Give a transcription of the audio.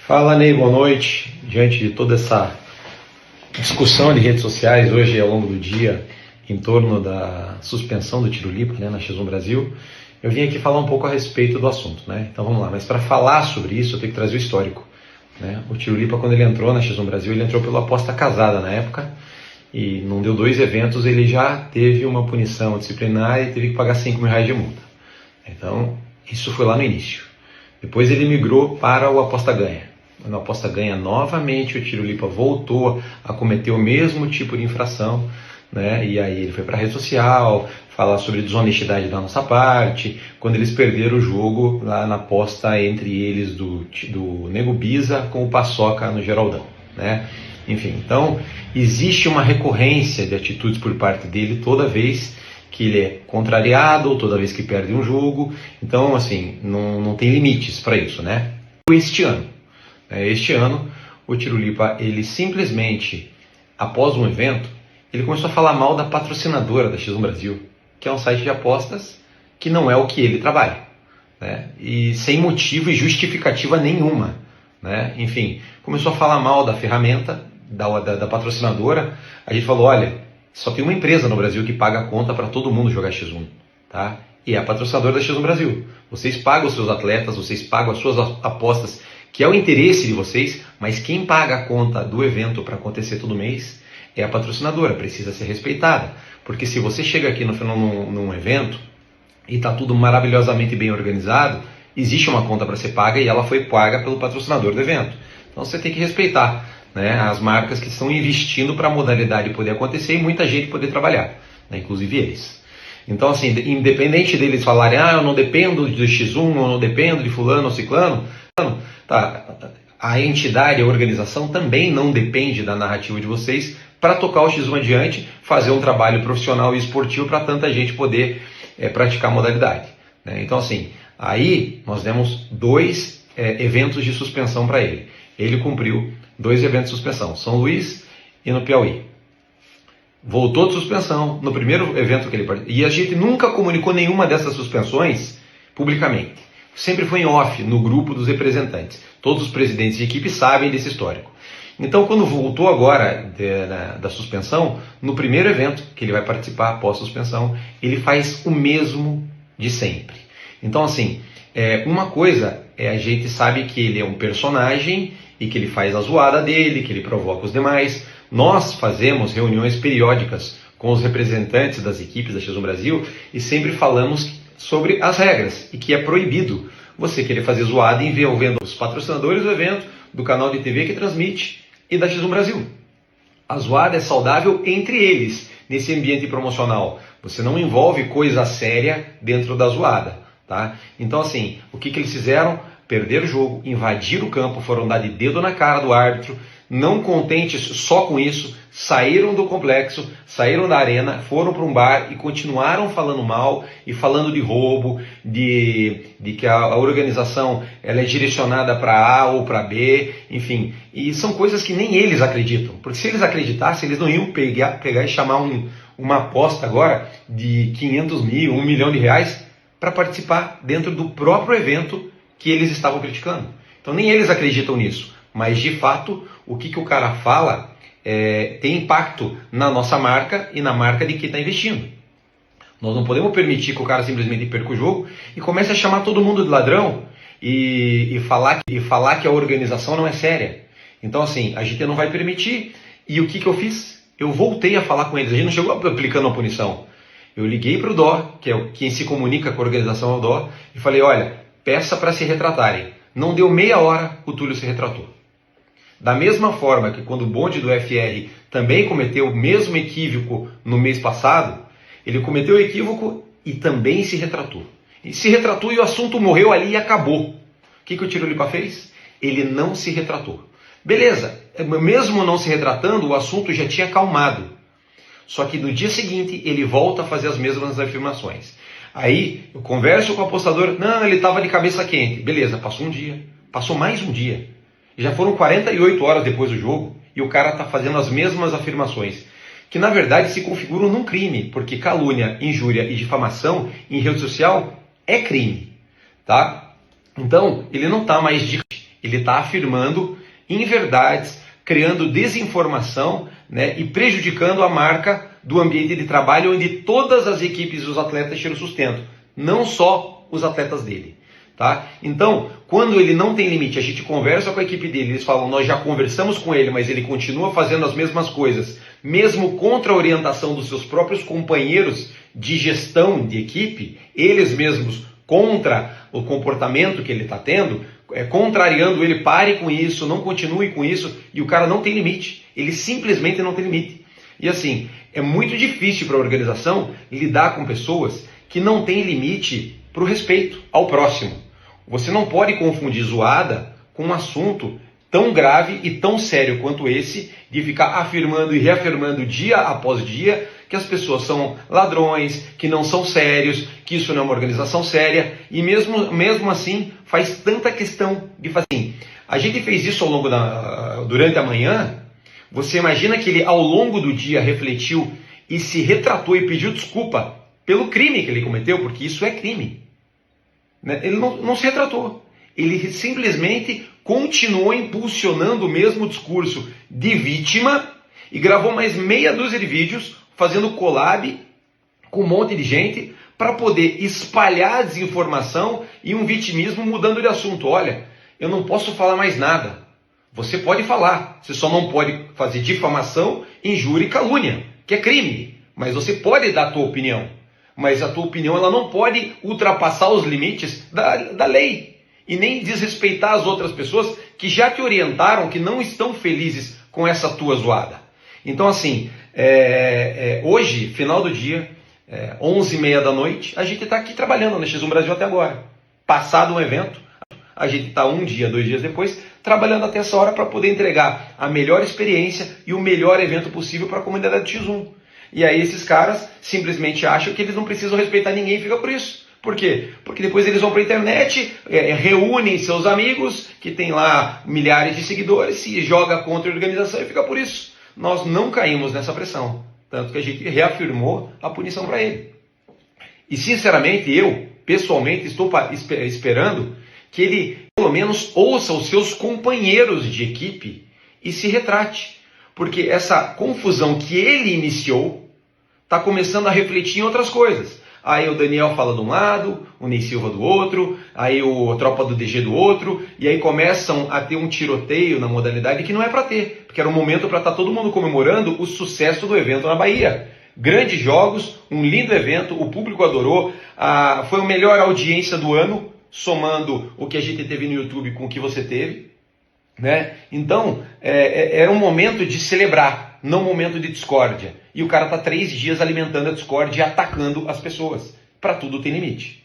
Fala, Ney, boa noite. Diante de toda essa discussão de redes sociais hoje ao longo do dia em torno da suspensão do Tiro Lipa, na X1 Brasil, eu vim aqui falar um pouco a respeito do assunto, Então vamos lá, mas para falar sobre isso eu tenho que trazer o histórico, O Tiro Lipa, quando ele entrou na X1 Brasil, ele entrou pela aposta casada na época e não deu 2 eventos, ele já teve uma punição disciplinar e teve que pagar R$5.000 de multa. Então isso foi lá no início. Depois ele migrou para o aposta ganha. Na aposta ganha, novamente o Tiro Lipa voltou a cometer o mesmo tipo de infração, E aí ele foi para a rede social falar sobre desonestidade da nossa parte, quando eles perderam o jogo lá na aposta entre eles do Nego Biza com o Paçoca no Geraldão, Enfim, então existe uma recorrência de atitudes por parte dele toda vez que ele é contrariado ou toda vez que perde um jogo. Então, assim, não tem limites para isso, Este ano, o Tiro Lipa, ele simplesmente, após um evento, ele começou a falar mal da patrocinadora da X1 Brasil, que é um site de apostas que não é o que ele trabalha, E sem motivo e justificativa nenhuma, Enfim, começou a falar mal da ferramenta, da patrocinadora. A gente falou, olha, só tem uma empresa no Brasil que paga a conta para todo mundo jogar X1, E é a patrocinadora da X1 Brasil. Vocês pagam os seus atletas, vocês pagam as suas apostas, que é o interesse de vocês, mas quem paga a conta do evento para acontecer todo mês é a patrocinadora, precisa ser respeitada. Porque se você chega aqui num evento e está tudo maravilhosamente bem organizado, existe uma conta para ser paga e ela foi paga pelo patrocinador do evento. Então você tem que respeitar, as marcas que estão investindo para a modalidade poder acontecer e muita gente poder trabalhar, inclusive eles. Então, assim, independente deles falarem, eu não dependo do X1, eu não dependo de fulano ou ciclano, a entidade, a organização também não depende da narrativa de vocês para tocar o X1 adiante, fazer um trabalho profissional e esportivo para tanta gente poder praticar a modalidade. Então, assim, aí nós demos 2 eventos de suspensão para ele. Ele cumpriu 2 eventos de suspensão, São Luís e no Piauí. Voltou de suspensão no primeiro evento que ele participou. E a gente nunca comunicou nenhuma dessas suspensões publicamente. Sempre foi em off, no grupo dos representantes. Todos os presidentes de equipe sabem desse histórico. Então, quando voltou agora da suspensão, no primeiro evento que ele vai participar após a suspensão, ele faz o mesmo de sempre. Então, assim, uma coisa a gente sabe que ele é um personagem e que ele faz a zoada dele, que ele provoca os demais. Nós fazemos reuniões periódicas com os representantes das equipes da X1 Brasil e sempre falamos sobre as regras e que é proibido você querer fazer zoada envolvendo os patrocinadores do evento, do canal de TV que transmite e da X1 Brasil. A zoada é saudável entre eles, nesse ambiente promocional. Você não envolve coisa séria dentro da zoada, Então, assim, o que eles fizeram? Perderam o jogo, invadiram o campo, foram dar de dedo na cara do árbitro. Não contentes só com isso, saíram do complexo, saíram da arena, foram para um bar e continuaram falando mal e falando de roubo, de que a organização ela é direcionada para A ou para B, enfim. E são coisas que nem eles acreditam, porque se eles acreditassem, eles não iam pegar e chamar uma aposta agora de 500 mil, R$1 milhão para participar dentro do próprio evento que eles estavam criticando. Então nem eles acreditam nisso. Mas, de fato, o que o cara fala tem impacto na nossa marca e na marca de quem está investindo. Nós não podemos permitir que o cara simplesmente perca o jogo e comece a chamar todo mundo de ladrão e falar que a organização não é séria. Então, assim, a gente não vai permitir. E o que eu fiz? Eu voltei a falar com eles. A gente não chegou aplicando uma punição. Eu liguei para o DO, que é quem se comunica com a organização, é o DO, e falei, olha, peça para se retratarem. Não deu meia hora, o Túlio se retratou. Da mesma forma que quando o bonde do FR também cometeu o mesmo equívoco no mês passado, ele cometeu o equívoco e também se retratou. E se retratou e o assunto morreu ali e acabou. O que o Tiro Lipa fez? Ele não se retratou. Beleza, mesmo não se retratando, o assunto já tinha acalmado. Só que no dia seguinte ele volta a fazer as mesmas afirmações. Aí eu converso com o apostador, não, ele estava de cabeça quente. Beleza, passou um dia, passou mais um dia. Já foram 48 horas depois do jogo e o cara está fazendo as mesmas afirmações, que na verdade se configuram num crime, porque calúnia, injúria e difamação em rede social é crime, Então ele não está mais de Ele está afirmando inverdades, criando desinformação, né, e prejudicando a marca do ambiente de trabalho onde todas as equipes dos atletas tiram sustento, não só os atletas dele. Tá? Então, quando ele não tem limite, a gente conversa com a equipe dele, eles falam, nós já conversamos com ele, mas ele continua fazendo as mesmas coisas, mesmo contra a orientação dos seus próprios companheiros de gestão de equipe, eles mesmos contra o comportamento que ele está tendo, contrariando ele, pare com isso, não continue com isso, e o cara não tem limite, ele simplesmente não tem limite. E assim, é muito difícil para a organização lidar com pessoas que não têm limite para o respeito ao próximo. Você não pode confundir zoada com um assunto tão grave e tão sério quanto esse, de ficar afirmando e reafirmando dia após dia que as pessoas são ladrões, que não são sérios, que isso não é uma organização séria, e mesmo assim faz tanta questão de fazer assim. A gente fez isso durante a manhã. Você imagina que ele ao longo do dia refletiu e se retratou e pediu desculpa pelo crime que ele cometeu, porque isso é crime. Ele não se retratou. Ele simplesmente continuou impulsionando o mesmo discurso de vítima e gravou mais meia dúzia de vídeos fazendo collab com um monte de gente para poder espalhar a desinformação e um vitimismo mudando de assunto. Olha, eu não posso falar mais nada. Você pode falar, você só não pode fazer difamação, injúria e calúnia, que é crime. Mas você pode dar a tua opinião. Mas a tua opinião ela não pode ultrapassar os limites da lei. E nem desrespeitar as outras pessoas que já te orientaram, que não estão felizes com essa tua zoada. Então assim, hoje, final do dia, 11h30 da noite, a gente está aqui trabalhando na X1 Brasil até agora. Passado um evento, a gente está 1 dia, 2 dias depois, trabalhando até essa hora para poder entregar a melhor experiência e o melhor evento possível para a comunidade X1. E aí esses caras simplesmente acham que eles não precisam respeitar ninguém e fica por isso. Por quê? Porque depois eles vão para a internet, reúnem seus amigos, que tem lá milhares de seguidores, se joga contra a organização e fica por isso. Nós não caímos nessa pressão. Tanto que a gente reafirmou a punição para ele. E sinceramente, eu, pessoalmente, estou esperando que ele, pelo menos, ouça os seus companheiros de equipe e se retrate. Porque essa confusão que ele iniciou está começando a refletir em outras coisas. Aí o Daniel fala de um lado, o Ney Silva do outro, aí a tropa do DG do outro, e aí começam a ter um tiroteio na modalidade que não é para ter, porque era um momento para estar todo mundo comemorando o sucesso do evento na Bahia. Grandes jogos, um lindo evento, o público adorou, foi a melhor audiência do ano, somando o que a gente teve no YouTube com o que você teve. Né? Então, era um momento de celebrar, não um momento de discórdia. E o cara está 3 dias alimentando a discórdia e atacando as pessoas. Para tudo tem limite.